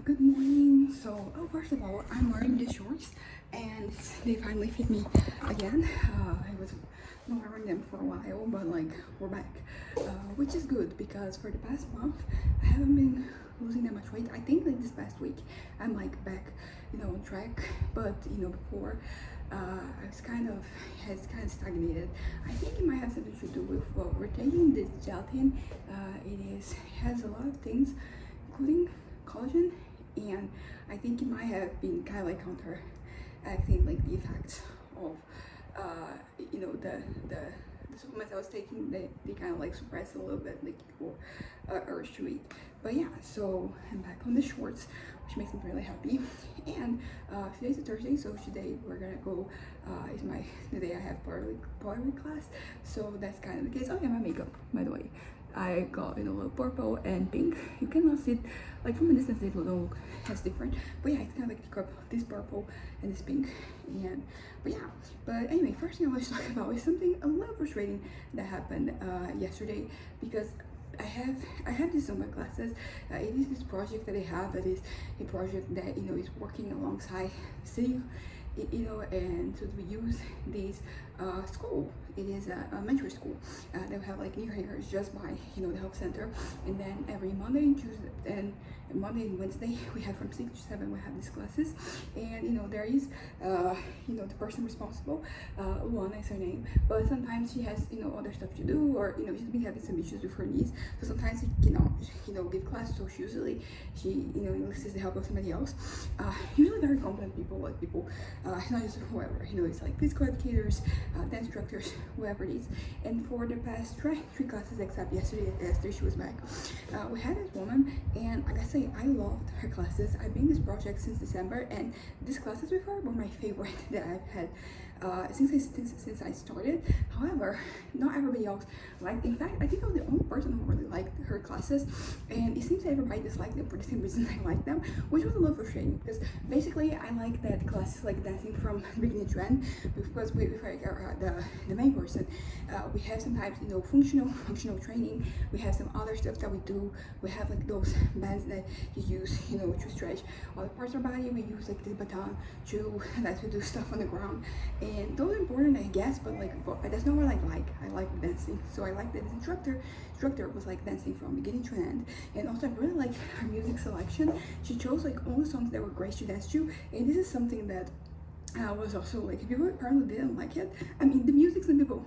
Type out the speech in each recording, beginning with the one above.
Good morning. First of all, I'm wearing these shorts and they finally fit me again. I was not wearing them for a while, but like we're back, which is good because for the past month I haven't been losing that much weight. I think like this past week I'm like back, on track. But before I was has kind of stagnated. I think it might have something to do with what we're taking this gelatin. It has a lot of things, including collagen, and I think it might have been kind of like counteracting like the effects of the supplements I was taking. They kind of like suppress a little bit like your urge to eat. But yeah, so I'm back on the shorts, which makes me really happy. And today's a Thursday, so today we're gonna go. It's the day I have pottery class, so that's kind of the case. Oh yeah, my makeup, by the way. I got a little purple and pink. You cannot see it like from a distance, it don't look as different, but yeah, it's kind of like this purple and this pink. But anyway, first thing I want to talk about is something a little frustrating that happened yesterday, because I have these summer classes. It is this project that I have, that is a project that is working alongside city, and so we use this school. It is a elementary school. They have like near here, it's just by the health center. And then every Monday and Tuesday and Wednesday we have from 6 to 7 we have these classes. And there is the person responsible, Luana is her name, but sometimes she has other stuff to do, or she's been having some issues with her knees, so sometimes she cannot give class, so she enlists the help of somebody else, usually very competent people, like people not just whoever, it's like physical educators, dance instructors, whoever it is. And for the past three classes, except yesterday she was back, we had this woman, and like I say, I loved her classes. I've been in this project since December, and these classes with her were my favorite that I've had since I started. However, not everybody else liked. In fact, I think I was the only person who really liked her classes, and it seems that everybody disliked them for the same reason I like them, which was a little frustrating, because basically I like that classes like dancing from beginning to end, because with the main person, we have sometimes functional training. We have some other stuff that we do. We have like those bands that you use to stretch other parts of our body. We use like the baton to do stuff on the ground, and those are important, I guess, but that's not what I like. I like dancing, so I like that this instructor was like dancing from beginning to end. And also I really like her music selection. She chose like all the songs that were great to dance to, and this is something that was also like, people apparently didn't like it. I mean, the music some people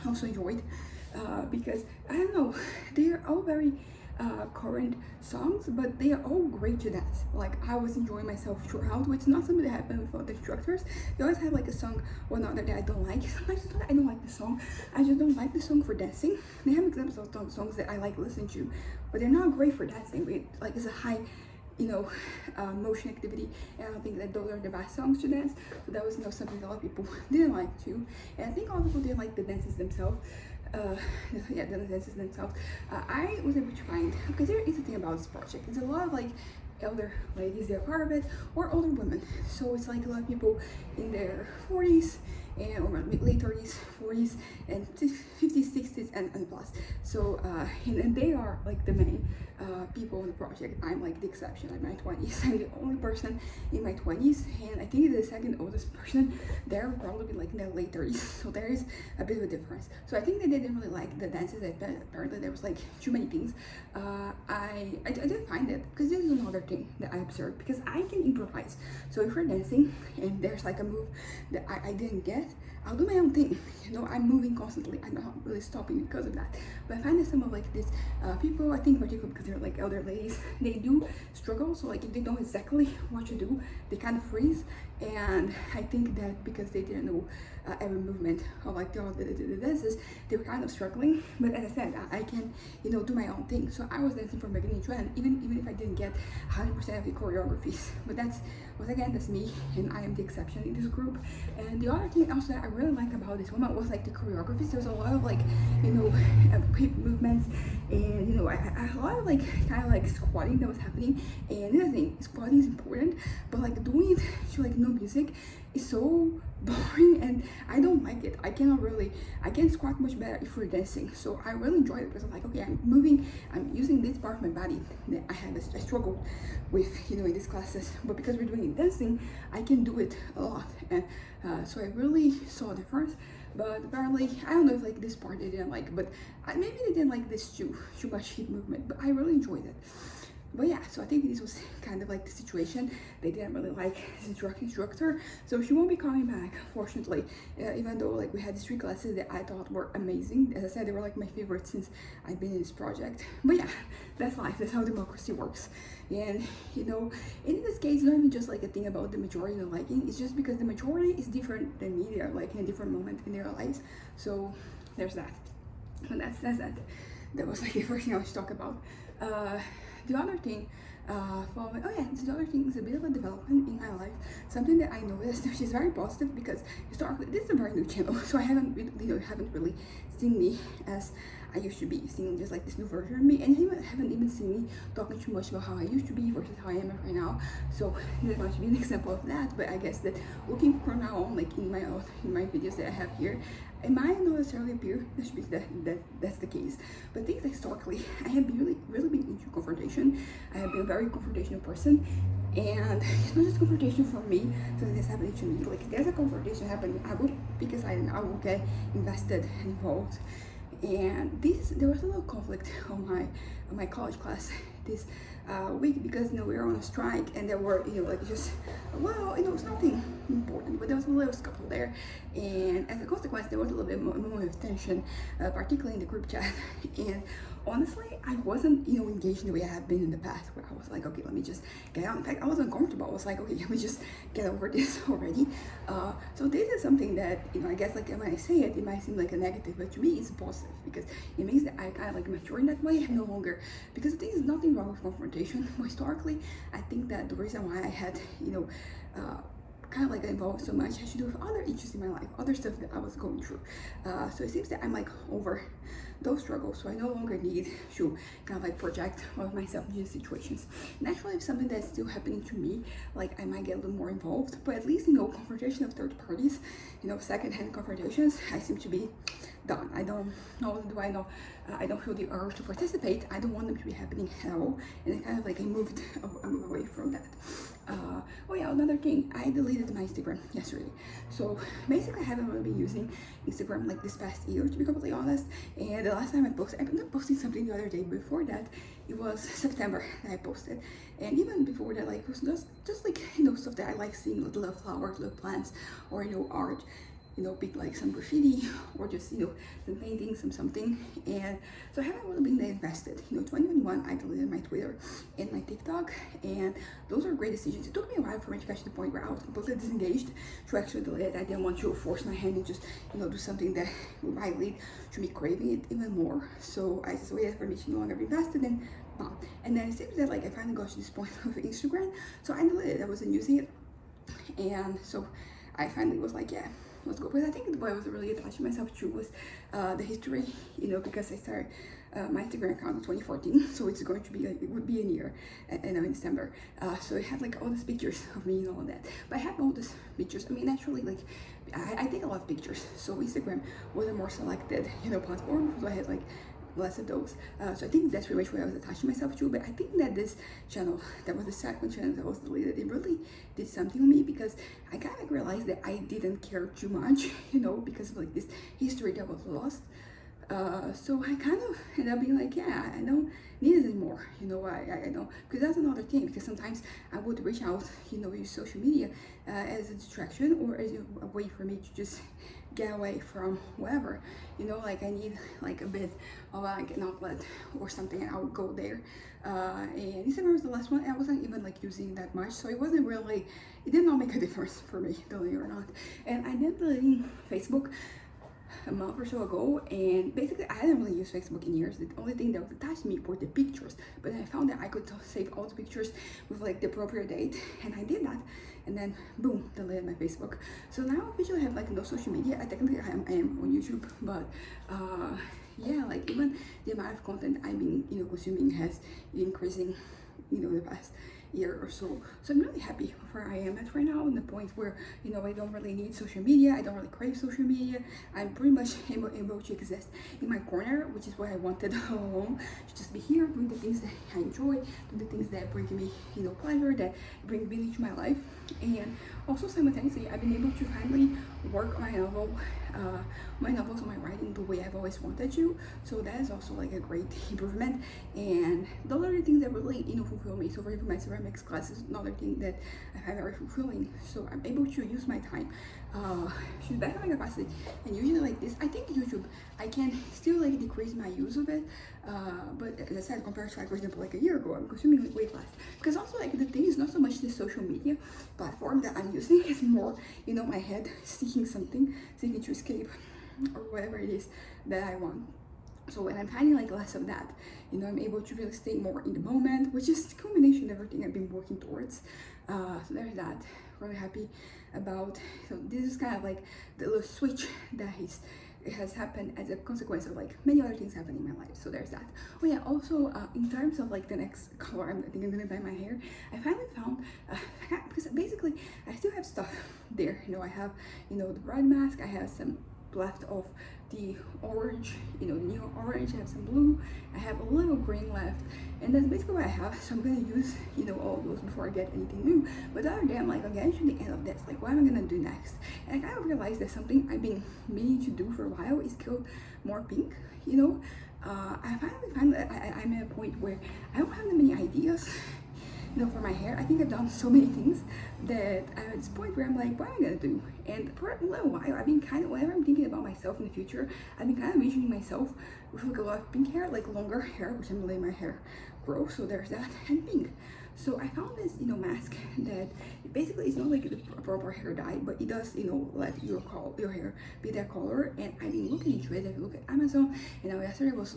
also enjoyed, because I don't know, they're all very current songs, but they are all great to dance. Like, I was enjoying myself throughout, which is not something that happened with other instructors. They always have like a song or another that I don't like. Sometimes it's not that I don't like the song, I just don't like the song for dancing. They have examples of songs that I like listening to, but they're not great for dancing. Like, it's a high motion activity, and I don't think that those are the best songs to dance. So that was something that a lot of people didn't like too, and I think a lot of people didn't like the dances themselves. The dances themselves. I was able to find, because there is a thing about this project, it's a lot of like elder ladies that are part of it, or older women, so it's like a lot of people in their 40s or late 30s, 40s, and 50s, 60s, and plus. So and they are like the main people in the project. I'm like the exception. I'm in my 20s. I'm the only person in my 20s, and I think the second oldest person there would probably be like in their late 30s. So there is a bit of a difference. So I think that they didn't really like the dances. Apparently there was like too many things. I didn't find it, because this is another thing that I observed, because I can improvise. So if we're dancing and there's like a move that I didn't get, I'll do my own thing. I'm moving constantly. I'm not really stopping because of that. But I find that some of like these people, I think particularly because they're like elder ladies, they do struggle. So like if they know exactly what to do, they kind of freeze. And I think that because they didn't know every movement of like the dances, they were kind of struggling. But as I said, I can do my own thing. So I was dancing from beginning to end, even if I didn't get 100% of the choreographies. But that's me, and I am the exception in this group. And the other thing also that I really like about this woman was like the choreography. There was a lot of like quick movements, and a lot of like kind of like squatting that was happening. And the other thing, squatting is important, but like doing it to like no music is so boring and I don't like it. I can squat much better if we're dancing. So I really enjoy it because I'm like, okay, I'm moving, I'm using this part of my body that I struggled with, in these classes. But because we're doing it dancing, I can do it a lot. And so I really saw the difference. But apparently, I don't know if like this part they didn't like, but maybe they didn't like this too much hip movement, but I really enjoyed it. But yeah, so I think this was kind of like the situation. They didn't really like the instructor, so she won't be coming back, fortunately. Even though like we had these 3 classes that I thought were amazing. As I said, they were like my favorite since I've been in this project. But yeah, that's life. That's how democracy works. And in this case, it's not even just like a thing about the majority not liking. It's just because the majority is different than me. They're like in a different moment in their lives. So there's that. And that's that. That was like the first thing I was to talk about. The other thing, the other thing is a bit of a development in my life. Something that I noticed, which is very positive because historically this is a very new channel, so I haven't really seen me as I used to be, seeing just like this new version of me, and you haven't even seen me talking too much about how I used to be versus how I am right now. So this is going to be an example of that. But I guess that looking from now on, like in my videos that I have here, it might not necessarily appear that's the case. But things historically, I have been really been into confrontation. I have been a very confrontational person, and it's not just confrontation for me. So this happening to me, like there's a confrontation happening, I will get invested and involved. And there was a little conflict on my college class this week because we were on a strike, and there were it's nothing important, but there was a little scuffle there, and as a consequence there was a little bit more of tension, particularly in the group chat. And honestly, I wasn't engaged in the way I have been in the past, where I was like, okay, let me just get out. In fact, I was uncomfortable. I was like, okay, let me just get over this already. So this is something that I guess like when I say it might seem like a negative, but to me it's positive because it means that I kind of like mature in that way. I'm no longer, because the thing is nothing wrong with confrontation. But historically, I think that the reason why I had kind of like involved so much has to do with other issues in my life, other stuff that I was going through. So it seems that I'm like over those struggles, so I no longer need to kind of like project all of myself into these situations. Naturally, if something that's still happening to me, like I might get a little more involved, but at least confrontation of third parties, secondhand confrontations, I seem to be done. I don't feel the urge to participate. I don't want them to be happening at all, and I kind of like I moved away from that. Another thing, I deleted my Instagram yesterday. So basically I haven't really been using Instagram like this past year, to be completely honest. And the last time I posted, I've been posting something the other day. Before that, it was September that I posted, and even before that, like it was just like stuff that I like seeing, like little flowers, little plants, or art, big like some graffiti, or just some painting, something. And so I haven't really been that invested. 2021 I deleted my Twitter and my TikTok, and those are great decisions. It took me a while for me to get to the point where I was completely disengaged to actually delete it. I didn't want to force my hand and just do something that might lead to me craving it even more. So I just waited for me to no longer be invested in. And then it seems that like I finally got to this point of Instagram, so I deleted it. I wasn't using it, and so I finally was like, yeah, let's go. But I think what I was really attaching myself to was the history, because I started my Instagram account in 2014, so it's going to be it would be a year, in December. So it had like all these pictures of me and all that. But I have all these pictures. I mean, naturally, like I take a lot of pictures, so Instagram was a more selected, platform. So I had like less of those. So I think that's pretty much what I was attaching myself to. But I think that this channel, that was the second channel that was deleted, it really did something on me, because I kind of realized that I didn't care too much, because of like this history that was lost. So I kind of ended up being like, yeah, I don't need it anymore. I don't, because that's another thing, because sometimes I would reach out, use social media as a distraction, or as a way for me to just get away from whatever, like I need like a bit of like an outlet or something, and I would go there. And Instagram was the last one, and I wasn't even like using that much, so it wasn't really, it did not make a difference for me, deleting or not. And I did deleting Facebook a month or so ago, and basically I hadn't really used Facebook in years. The only thing that was attached to me were the pictures, but I found that I could save all the pictures with like the appropriate date, and I did that, and then boom, deleted my Facebook. So now I officially have like no social media. I technically I am on YouTube, but yeah, like even the amount of content I've been consuming has been increasing the past year or so. So I'm really happy with where I am at right now, in the point where, you know, I don't really need social media, I don't really crave social media. I'm pretty much able to exist in my corner, which is what I wanted all along, to just be here doing the things that I enjoy, doing the things that bring me, you know, pleasure, that bring meaning to my life. And also simultaneously, I've been able to finally work on my novels, on my writing the way I've always wanted to. So that is also like a great improvement. And those are the things that really, you know, fulfill me. So for example, my ceramics class is another thing that I find very fulfilling. So I'm able to use my time to the best of my capacity. And usually like this, I think YouTube, I can still like decrease my use of it. But as I said, compared to like, for example, like a year ago, I'm consuming like way less. Because also like the thing is not so much the social media platform that I'm using, it's more, you know, my head seeking something, seeking to escape or whatever it is that I want. So when I'm finding like less of that, you know, I'm able to really stay more in the moment, which is a combination of everything I've been working towards. So there's that. Really happy about. So this is kind of like the little switch that it has happened as a consequence of like many other things happening in my life. So there's that. Oh yeah, also in terms of like the next color I think I'm gonna dye my hair, I finally found because basically I still have stuff there. You know, I have, you know, the red mask, I have some left of the orange, you know, the new orange, I have some blue, I have a little green left, and that's basically what I have. So I'm gonna use, you know, all of those before I get anything new. But the other day I'm like, I'm getting to the end of this, like what am I gonna do next? And I kind of realized that something I've been meaning to do for a while is go more pink, you know. I finally find that I'm at a point where I don't have that many ideas, you know, for my hair. I think I've done so many things that I'm at this point where I'm like, what am I gonna do? And for a little while, I've been kind of, whenever I'm thinking about myself in the future, I've been kind of envisioning myself with like a lot of pink hair, like longer hair, which I'm letting my hair grow. So there's that, and pink. So I found this, you know, mask that basically is not like the proper hair dye, but it does, you know, let your hair be that color. And I've been looking into it. I've looked at Amazon, and now today I was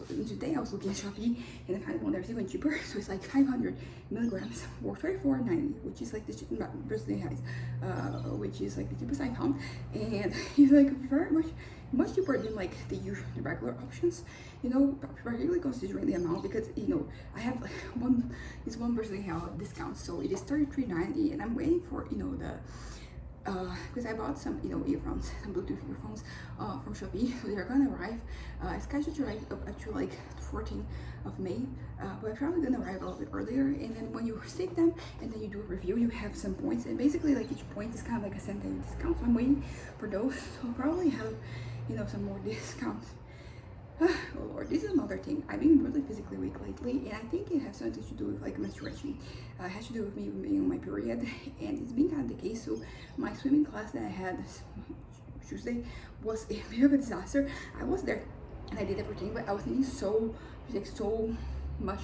looking at Shopee, and I found one that's even cheaper. So it's like 500 milligrams for $34.90, which is like the Brazilian highs, which is like the cheapest I found, and it's like very much cheaper than like the regular options, you know, particularly considering the amount, because, you know, I have like one Brazilian hair discount, so it is $33.90, and I'm waiting for, you know, the because I bought some, you know, earphones, some Bluetooth earphones from Shopee, so they're gonna arrive. It's scheduled to arrive up to like 14th of May, but I'm probably gonna arrive a little bit earlier. And then when you receive them and then you do a review, you have some points, and basically like each point is kind of like a cent discount. So I'm waiting for those. So I'll probably have, you know, some more discounts. Oh Lord, this is another thing. I've been really physically weak lately, and I think it has something to do with like menstruation. It has to do with me being on my period, and it's been kind of the case. So my swimming class that I had this Tuesday was a bit of a disaster. I was there and I did everything, but I was thinking so much.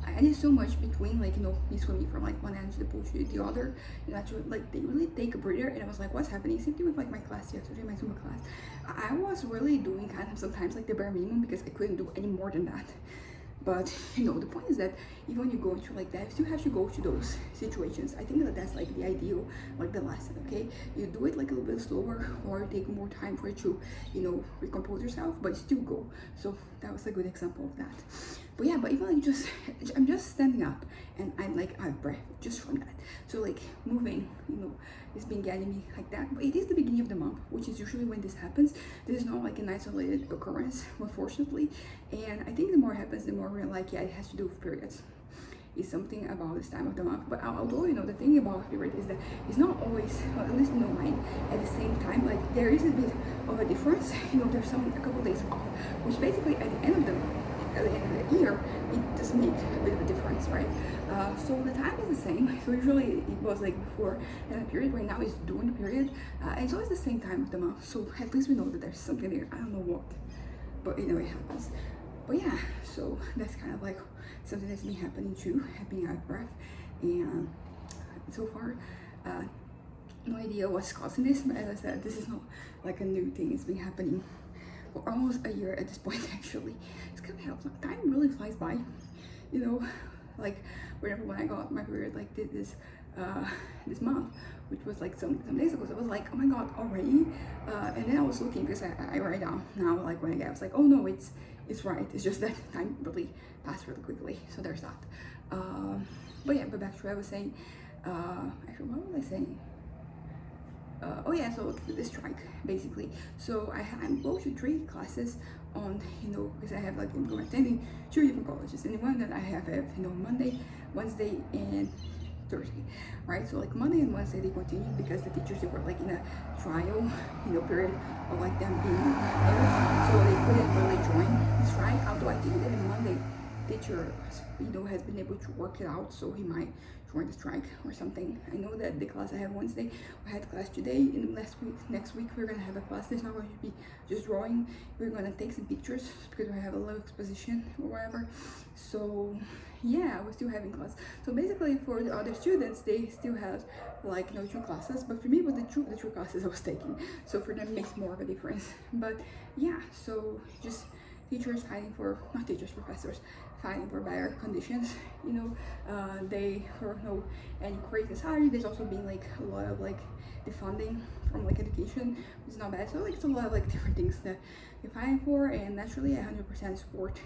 I did so much between, like, you know, me swimming from like one end of the pool to the other, and actually like they really take a breather, and I was like, what's happening? Same thing with like my class yesterday, my Zumba class. I was really doing kind of sometimes like the bare minimum because I couldn't do any more than that. But, you know, the point is that even when you go into like that, you still have to go to those situations. I think that that's like the ideal, like the lesson, okay? You do it like a little bit slower, or take more time for you to, you know, recompose yourself, but you still go. So that was a good example of that. But yeah, but even like I'm just standing up and I'm like out of breath just from that. So like moving, you know, it's been getting me like that. But it is the beginning of the month, which is usually when this happens. This is not like an isolated occurrence, unfortunately. And I think the more it happens, the more we're like, yeah, it has to do with periods. It's something about this time of the month. But although, you know, the thing about period is that it's not always, well, at least no mine, at the same time. Like there is a bit of a difference. You know, there's a couple days off, which basically at the end of the year, it does make a bit of a difference, right? So the time is the same. So usually it was like before the period. Right now is during the period, and it's always the same time of the month. So at least we know that there's something there. I don't know what, but you know, it happens. But yeah, so that's kind of like something that's been happening too, being out of breath. And so far, no idea what's causing this, but as I said, this is not like a new thing. It's been happening for almost a year at this point, actually. It's kind of helps. Time really flies by, you know. Like whenever when I got my period, like this month, which was like some days ago, so I was like, oh my god, already. And then I was looking, because I write down now, like when I was like, oh no, it's right. It's just that time really passed really quickly. So there's that. But yeah, but back to what I was saying. Actually, what was I saying? Oh yeah, so the strike basically. So I'm going to 3 classes on, because I have like, I'm attending 2 different colleges, and the one that I have, Monday, Wednesday, and Thursday, right? So like Monday and Wednesday they continued because the teachers, they were like in a trial, period of like them being hired, so they couldn't really join the strike. Although I think that the Monday teacher, has been able to work it out, so he might join the strike or something. I know that the class I have Wednesday, I had class today, and next week we're gonna have a class that's not going to be just drawing. We're gonna take some pictures because we have a little exposition or whatever. So yeah, we're still having class. So basically for the other students, they still have like 2 classes, but for me it was the two classes I was taking. So for them it makes more of a difference. But yeah, so just teachers fighting for, not teachers, professors fighting for better conditions. They for no any crazy salary. There's also been like a lot of like defunding from like education, which is not bad. So like it's a lot of like different things that they're fighting for, and naturally I 100% support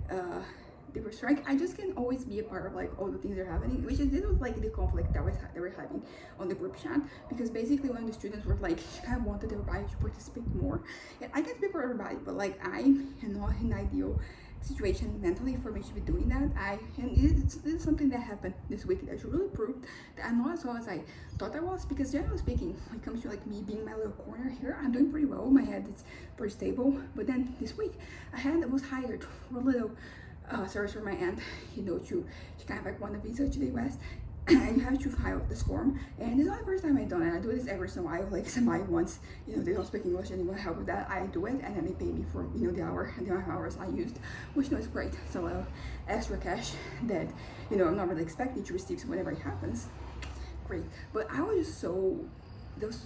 the strike. I just can always be a part of like all the things that are happening, which is this was like the conflict that they were having on the group chat, because basically when the students were like, I wanted everybody to participate more, and I can speak for everybody, but like I am not in ideal situation mentally for me to be doing that. This is something that happened this week that really proved that I'm not as well as I thought I was, because generally speaking, when it comes to like me being in my little corner here, I'm doing pretty well. My head is pretty stable. But then this week I was hired for a little service from my aunt, to kind of like want a visa to the US. And you have to file this form, and it's not the first time I've done it. I do this every so while, like somebody wants, they don't speak English and they want help with that, I do it, and then they pay me for, the hour and the amount of hours I used, which is great. It's a little extra cash that, I'm not really expecting to receive, so whenever it happens, great. But I was just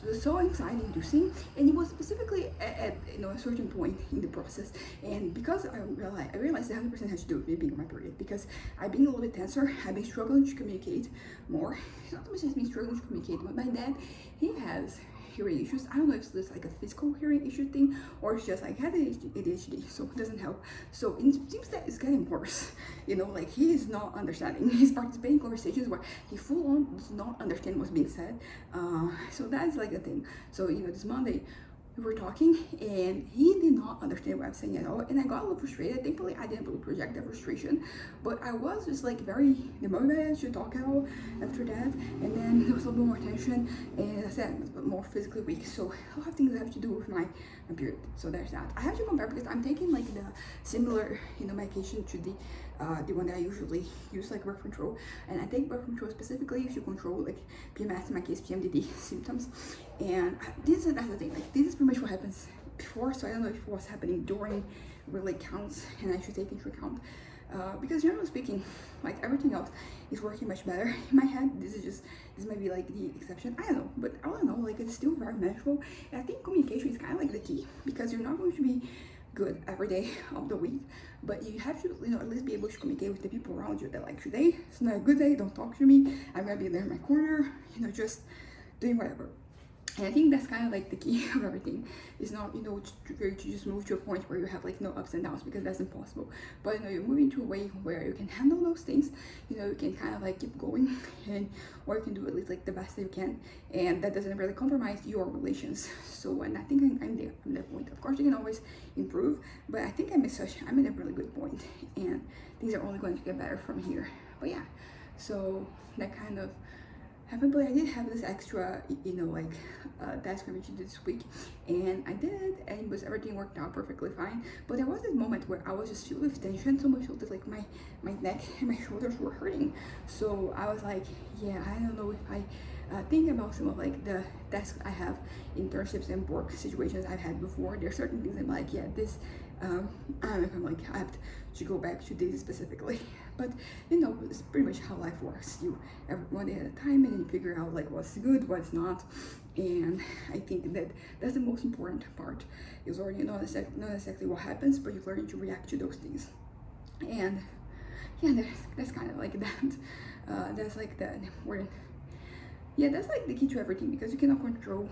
was so anxiety inducing, and it was specifically at a certain point in the process, and because I realized that 100% has to do with me being on my period, because I've been a little bit tenser. I've been struggling to communicate more. It's not so much as me struggling to communicate, but my dad, he has hearing issues. I don't know if it's like a physical hearing issue thing, or it's just like had ADHD, so it doesn't help. So it seems that it's getting worse. Like he is not understanding. He's participating in conversations where he full on does not understand what's being said. So that's like a thing. So this Monday we were talking, and he did not understand what I'm saying at all, and I got a little frustrated. Thankfully I didn't really project that frustration, but I was just like very demotivated to talk at all after that. And then there was a little bit more tension, and as I said, I was more physically weak, so a lot of things have to do with my period. So there's that. I have to compare because I'm taking like the similar medication to the one that I usually use, like birth control, and I take birth control specifically to control like PMS, in my case PMDD symptoms. And that's the thing, like this is pretty much what happens before, so I don't know if what's happening during really counts, and I should take into account, because generally speaking, like everything else is working much better in my head. This might be like the exception, I don't know, but all in all, like it's still very manageable. And I think communication is kind of like the key, because you're not going to be good every day of the week, but you have to at least be able to communicate with the people around you that like, today it's not a good day, don't talk to me, I'm gonna be there in my corner, just doing whatever. And I think that's kind of like the key of everything. It's not, to just move to a point where you have like no ups and downs, because that's impossible. But you're moving to a way where you can handle those things. You can kind of like keep going, and or you can do at least like the best that you can, and that doesn't really compromise your relations. So, and I think I'm there. I'm at that point. Of course, you can always improve, but I think I'm in a really good point, and things are only going to get better from here. But yeah, so that kind of happened. But I did have this extra, task for me to do this week, and I did, and everything worked out perfectly fine. But there was this moment where I was just filled with tension, so much so that like my neck and my shoulders were hurting. So I was like, yeah, I don't know if I think about some of like the tasks I have, internships and work situations I've had before. There are certain things I'm like, yeah, this I don't know if I'm like I have to go back to this specifically, but it's pretty much how life works. You every one day at a time, and then you figure out like what's good, what's not. And I think that's the most important part, is already not exactly what happens, but you're learning to react to those things. And yeah, that's kind of like that. That's like the important. Yeah, that's like the key to everything, because you cannot control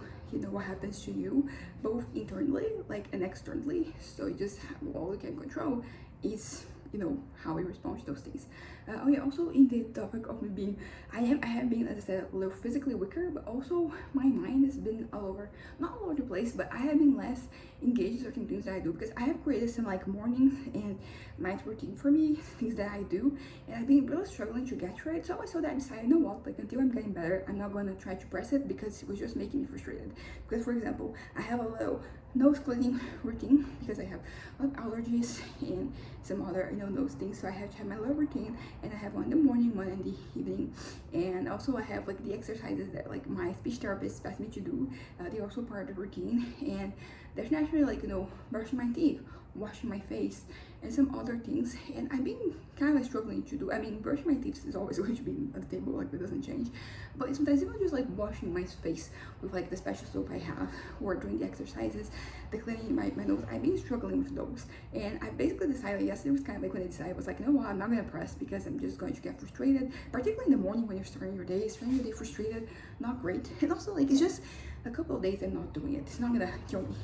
what happens to you, both internally like and externally. So you just all you can control is you know, how we respond to those things. Oh yeah, also in the topic of me being, I have been, as I said, a little physically weaker, but also my mind has been all over, not all over the place, but I have been less engaged in certain things that I do, because I have created some like mornings and night routine for me, things that I do, and I've been really struggling to get through it. So I saw that I decided, you know what, like until I'm getting better, I'm not gonna try to press it, because it was just making me frustrated. Because for example, I have a little nose cleaning routine because I have a lot of allergies and some other, you know, nose things, so I have to have my little routine, and I have one in the morning, one in the evening, and also I have like the exercises that like my speech therapist asked me to do. They're also part of the routine, and there's naturally like, you know, brushing my teeth, washing my face, and some other things. And I've been kind of struggling to do, I mean, brushing my teeth is always going to be at the table, like that doesn't change, but sometimes even just like washing my face with like the special soap I have, or doing the exercises, the cleaning my nose, I've been struggling with those. And I basically decided, yesterday was kind of like when I decided, I was like, you know what, I'm not gonna press, because I'm just going to get frustrated, particularly in the morning when you're starting your day frustrated, not great. And also like, it's just a couple of days I'm not doing it, it's not gonna kill me,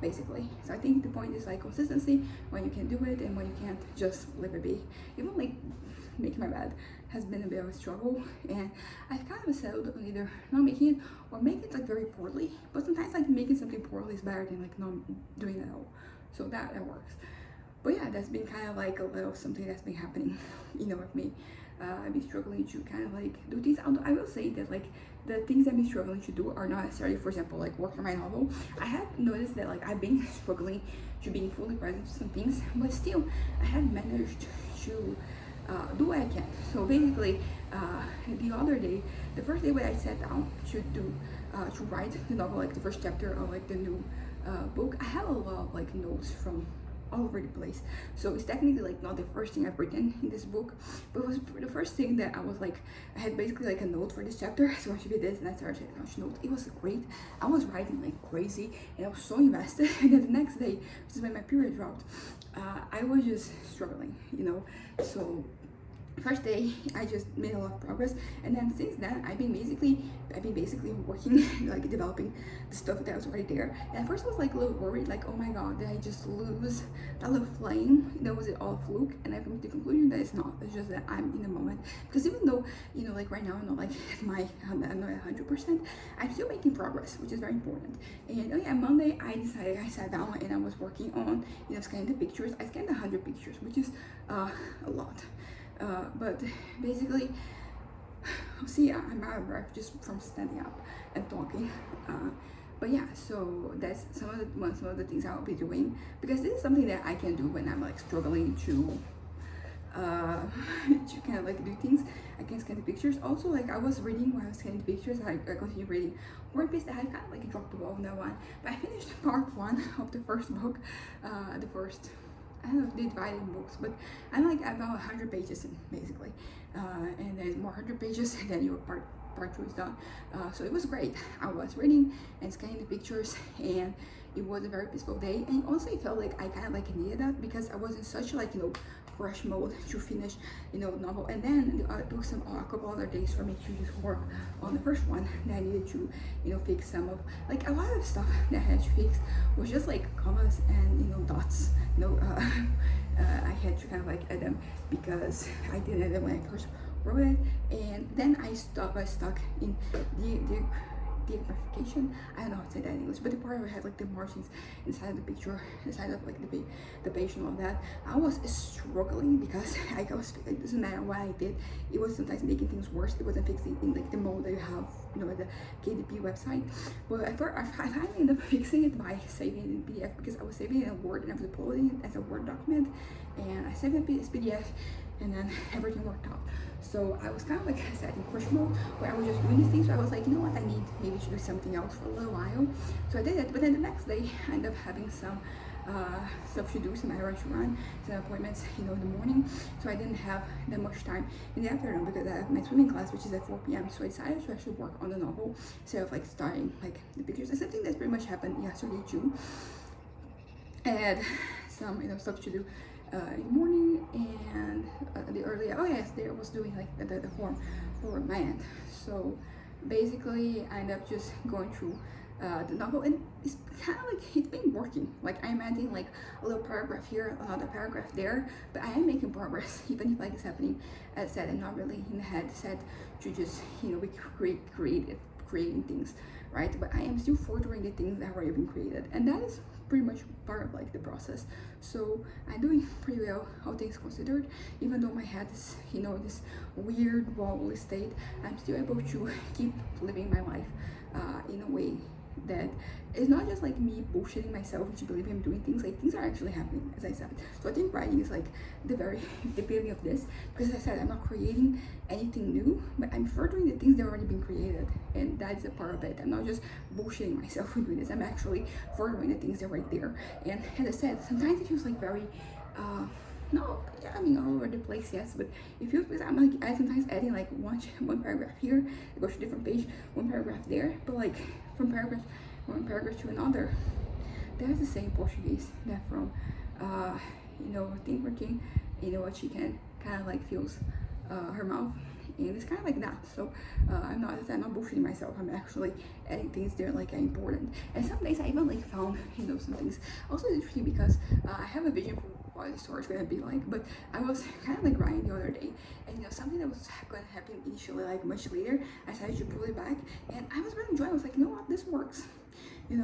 basically. So I think the point is like consistency, when you can do it, and when you can't, just leave it be. Even like making my bed has been a bit of a struggle, and I've kind of settled on either not making it or making it like very poorly, but sometimes like making something poorly is better than like not doing it at all, so that works. But yeah, that's been kind of like a little something that's been happening, you know, with me. I've been struggling to kind of like do things, although I will say that like the things I've been struggling to do are not necessarily, for example, like work on my novel. I have noticed that like I've been struggling to being fully present to some things, but still I have managed to do what I can. So basically, the other day, the first day when I sat down to do to write the novel, like the first chapter of like the new book, I have a lot of like notes from all over the place. So it's technically like not the first thing I've written in this book, but it was the first thing that I was like, I had basically like a note for this chapter, so I should be this, and I started taking out notes. It was great. I was writing like crazy, and I was so invested. And then the next day, which is when my period dropped, I was just struggling, you know. So first day I just made a lot of progress, and then since then I've been basically working like developing the stuff that was right there. And at first I was like a little worried, like, oh my god, did I just lose that little flame, you know, was it all a fluke? And I've come to the conclusion that it's not. It's just that I'm in the moment, because even though, you know, like right now I'm not like I'm not 100%, I'm still making progress, which is very important. And oh yeah, Monday I sat down and I was working on, you know, scanning the pictures. I scanned 100 pictures, which is a lot. But basically, see, I'm out of breath just from standing up and talking. But yeah, so that's some of the things I'll be doing, because this is something that I can do when I'm like struggling to to kind of like do things. I can scan the pictures. Also, like I was reading while I was scanning the pictures, I continued reading War Peace. I had kind of like dropped the ball on that one, but I finished part 1 of the first book, the first, I don't know if they divide in books, but I'm like about 100 pages in, basically, and then more 100 pages, and then your part 2 is done. So it was great. I was reading and scanning the pictures, and it was a very peaceful day. And also it felt like I kind of like needed that, because I was in such like, you know, rush mode to finish, you know, novel. And then it took a couple other days for me to just work on the first one that I needed to, you know, fix some of, like a lot of stuff that I had to fix was just like commas and, you know, dots, you know. I had to kind of like add them, because I didn't add them when I first wrote it. And then I stuck in the degraphication. I don't know how to say that in English, but the part where I had like the margins inside of the picture, inside of like the page and all that, I was struggling, because it doesn't matter what I did, it was sometimes making things worse. It wasn't fixing in like the mode that you have, you know, at the KDP website. But I finally ended up fixing it by saving it in PDF, because I was saving it in Word and I was uploading it as a Word document, and I saved it as PDF, and then everything worked out. So I was kind of like set in push mode, where I was just doing these things. So I was like, you know what, I need maybe to do something else for a little while. So I did it, but then the next day I ended up having some stuff to do, some errands to run, some appointments, you know, in the morning. So I didn't have that much time in the afternoon, because I have my swimming class, which is at 4 p.m. So I decided to actually work on the novel instead of like starting like the pictures. And something that's pretty much happened yesterday too. I had some, you know, stuff to do in the morning, and the early, oh yes, there was doing like the form for my aunt. So basically I ended up just going through the novel, and it's kind of like it's been working. Like I'm adding like a little paragraph here, another paragraph there, but I am making progress, even if like it's happening. As I said, I'm not really in the headset to just be creating things, right? But I am still furthering the things that have already been created, and that is pretty much part of like the process. So I'm doing pretty well, all things considered. Even though my head is this weird wobbly state, I'm still able to keep living my life in a way that it's not just like me bullshitting myself into believing I'm doing things. Like things are actually happening, as I said. So I think writing is like the beginning of this, because as I said, I'm not creating anything new, but I'm furthering the things that have already been created, and that's a part of it. I'm not just bullshitting myself with doing this. I'm actually furthering the things that are right there. And as I said, sometimes it feels like very no, yeah, I mean all over the place, yes, but it feels, because I'm like sometimes adding like one paragraph here, it goes to a different page, one paragraph there, but like from one paragraph to another, there's the same Portuguese that from thing working, what she can kind of like feels her mouth, and it's kind of like that. So I'm not bullshitting myself. I'm actually adding things there like are important, and some days I even like found some things. Also, it's interesting because I have a vision for what the story is gonna be like, but I was kind of like writing the other day, and something that was gonna happen initially, like much later, I decided to pull it back, and I was really enjoying. I was like, you know what, this works, and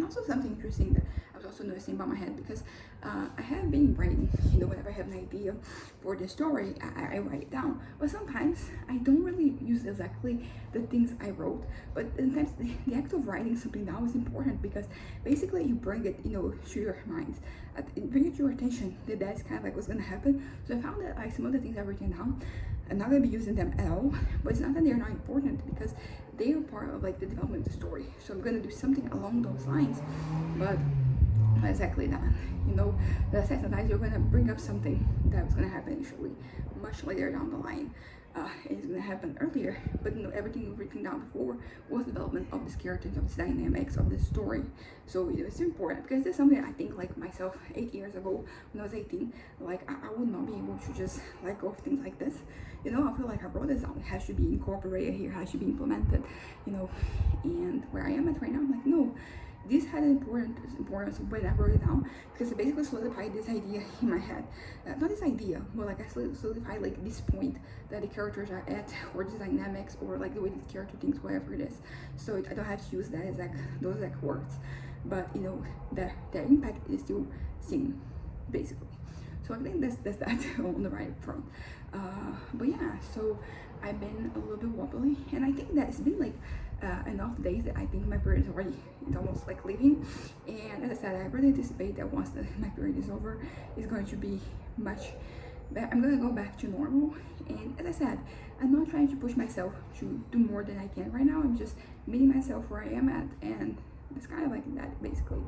also something interesting that I was also noticing about my head, because I have been writing, whenever I have an idea for the story, I write it down, but sometimes I don't really use exactly the things I wrote, but sometimes the act of writing something down is important, because basically you bring it, to your mind, bring it to your attention, that's kind of like what's gonna happen. So I found that like some of the things I've written down, I'm not gonna be using them at all, but it's not that they're not important, because they are part of like the development of the story. So I'm gonna do something along those lines, but not exactly that. That I said, sometimes you're gonna bring up something that was gonna happen initially, much later down the line. It's gonna happen earlier, but everything you've written down before was development of these characters, of these dynamics, of this story. So it's important, because there's something I think like myself 8 years ago when I was 18, like I would not be able to just let go of things like this. I feel like I wrote this down, it has to be incorporated here, has to be implemented, and where I am at right now, I'm like, no, this had an importance when I wrote it down, because it basically solidified this idea in my head. Not this idea, but like I solidified like this point that the characters are at, or this dynamics, or like the way this character thinks, whatever it is. So I don't have to use those exact words, but their impact is still seen, basically. So I think that's that on the right front. But yeah, so I've been a little bit wobbly, and I think that it's been like enough days that I think my period is already almost like leaving. And as I said, I really anticipate that once my period is over, it's going to be I'm gonna go back to normal. And as I said, I'm not trying to push myself to do more than I can right now. I'm just meeting myself where I am at, and it's kind of like that, basically.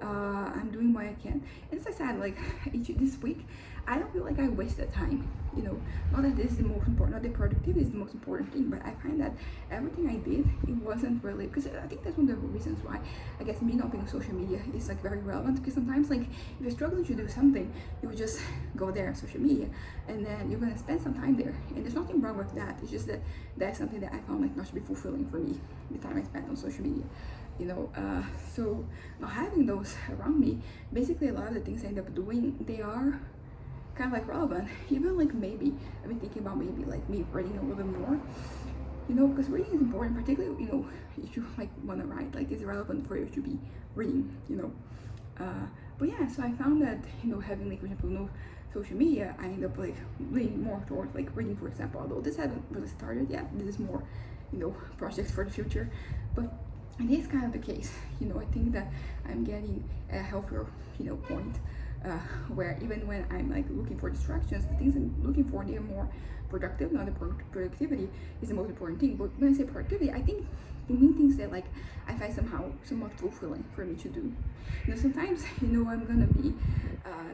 I'm doing what I can, and as I said, like this week, I don't feel like I wasted time. Not that this is the most important, not that productivity is the most important thing, but I find that everything I did, it wasn't really, because I think that's one of the reasons why I guess me not being on social media is like very relevant, because sometimes like if you're struggling to do something, you would just go there on social media, and then you're gonna spend some time there, and there's nothing wrong with that. It's just that that's something that I found like not to be fulfilling for me, the time I spent on social media. So not having those around me, basically a lot of the things I end up doing, they are kind of like relevant. Even like maybe I've been thinking about maybe like me reading a little bit more, because reading is important, particularly if you like want to write, like it's relevant for you to be reading. But yeah, so I found that having like, for example, no social media, I end up like leaning more towards like reading, for example. Although this hasn't really started yet, this is more projects for the future, but it is kind of the case. I think that I'm getting a healthier point, where even when I'm like looking for distractions, the things I'm looking for, they're more productive. Not the productivity is the most important thing, but when I say productivity, I think the main things that like I find somewhat fulfilling for me to do. Sometimes I'm gonna be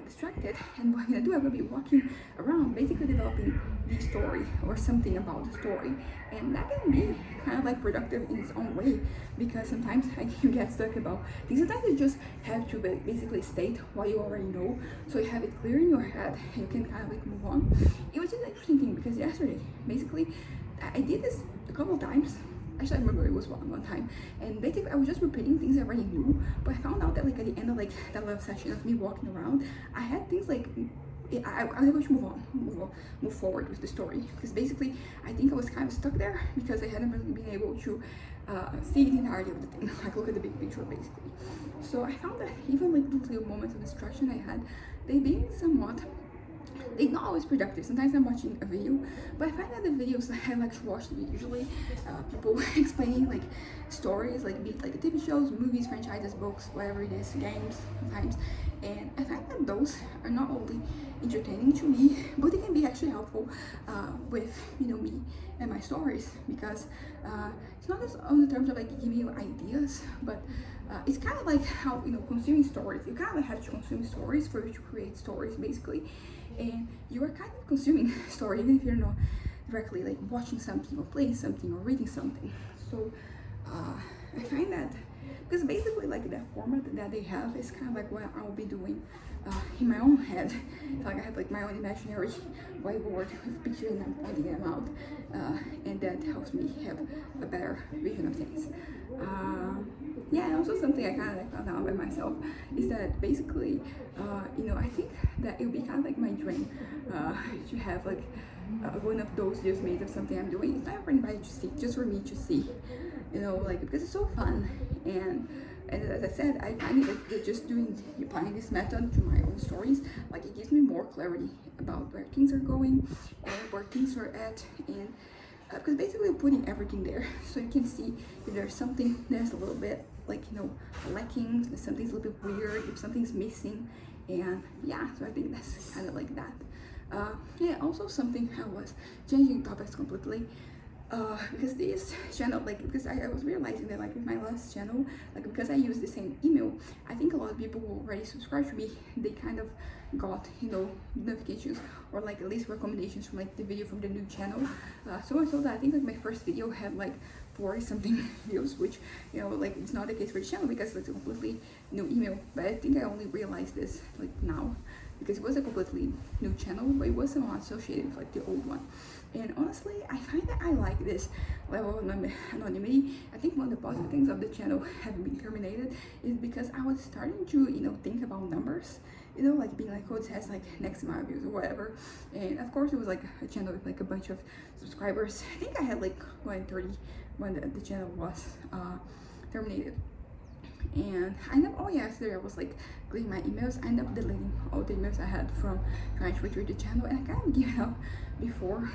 distracted, and what I'm gonna do, I'm gonna be walking around basically developing the story or something about the story, and that can be kind of like productive in its own way, because sometimes you get stuck about things. Sometimes you just have to basically state what you already know, so you have it clear in your head and you can kind of like move on. It was just an interesting thing, because yesterday basically I did this a couple of times, actually I remember it was one time, and basically I was just repeating things I already knew, but I found out that like at the end of like that little session of me walking around, I had things like I was able to move forward with the story, because basically I think I was kind of stuck there because I hadn't really been able to see the entirety of the thing, like look at the big picture basically. So I found that even like those little moments of distraction I had, they being somewhat, they're not always productive. Sometimes I'm watching a video, but I find that the videos that I like to watch usually people explaining like stories, like be it like TV shows, movies, franchises, books, whatever it is, games sometimes. And I find that those are not only entertaining to me, but they can be actually helpful with me and my stories, because it's not just on the terms of like giving you ideas, but it's kind of like how consuming stories. You kind of have to consume stories for you to create stories basically, and you are kind of consuming story even if you're not directly like watching something or playing something or reading something. So I find that, because basically like that format that they have is kind of like what I'll be doing in my own head. So, like I have like my own imaginary whiteboard with pictures and I'm pointing them out, and that helps me have a better vision of things. Yeah, and also something I kind of like found out by myself is that basically, I think that it would be kind of like my dream to have like one of those videos made of something I'm doing. It's not for anybody to see, just for me to see, like because it's so fun. And as I said, I find it like just applying this method to my own stories, like it gives me more clarity about where things are going and where things are at, and because basically I'm putting everything there so you can see if there's something that's a little bit like lacking, if something's a little bit weird, if something's missing, and yeah, so I think that's kind of like that. Yeah, also something I was changing topics completely. Because this channel, like, because I was realizing that, like, with my last channel, like, because I use the same email, I think a lot of people who already subscribe to me, they kind of got, notifications or, like, at least recommendations from, like, the video from the new channel. So much so that I think, like, my first video had, like, 40 something views, which, like, it's not the case for the channel because it's a completely new email. But I think I only realized this, like, now, because it was a completely new channel, but it was somehow associated with like the old one. And honestly, I find that I like this level of anonymity. I think one of the positive things of the channel having been terminated is because I was starting to, think about numbers, like being like, oh, it has like next amount of views or whatever. And of course, it was like a channel with like a bunch of subscribers. I think I had like 130 when the channel was terminated. And I ended up, yesterday I was like cleaning my emails. I ended up deleting all the emails I had from trying to retweet the channel, and I kind of gave up before,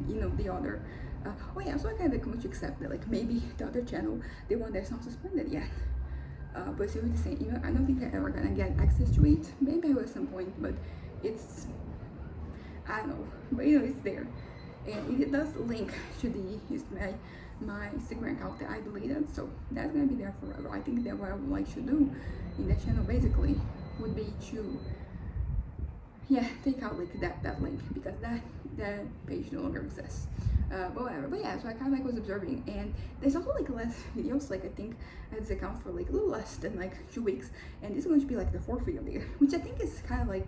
the other. So I kind of come to accept that like maybe the other channel, the one that's not suspended yet, but still with the same email, I don't think I'm ever gonna get access to it. Maybe I will at some point, but it's, I don't know, but it's there, and it does link to my Instagram account that I deleted, so that's gonna be there forever. I think that what I would like to do in that channel basically would be to take out like that link, because that page no longer exists. But whatever. But yeah, so I kind of like was observing, and there's also like less videos. Like I think I had this account for like a little less than like 2 weeks, and this is going to be like the 4th video there, which I think is kind of like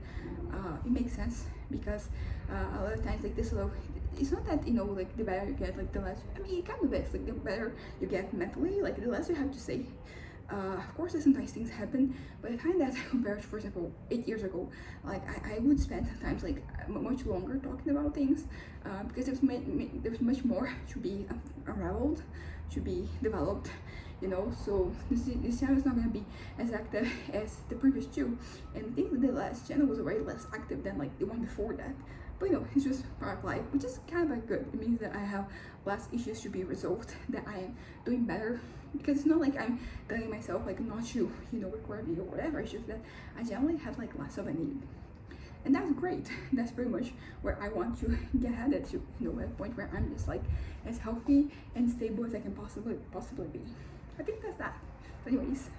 it makes sense, because a lot of times like this little, it's not that like the better you get, like the less, I mean it kind of is, like the better you get mentally, like the less you have to say. Of course sometimes things happen, but I find that compared to, for example, 8 years ago, like I would spend sometimes like much longer talking about things, because there's much more to be unraveled, to be developed, so this channel is not going to be as active as the previous two, and I think the last channel was already less active than like the one before that. But it's just part of life, which is kind of like good. It means that I have less issues to be resolved, that I am doing better, because it's not like I'm telling myself like not to record a video or whatever. It's just that I generally have like less of a need, and that's great. That's pretty much where I want to get headed to, at a point where I'm just like as healthy and stable as I can possibly be. I think that's that. But anyways,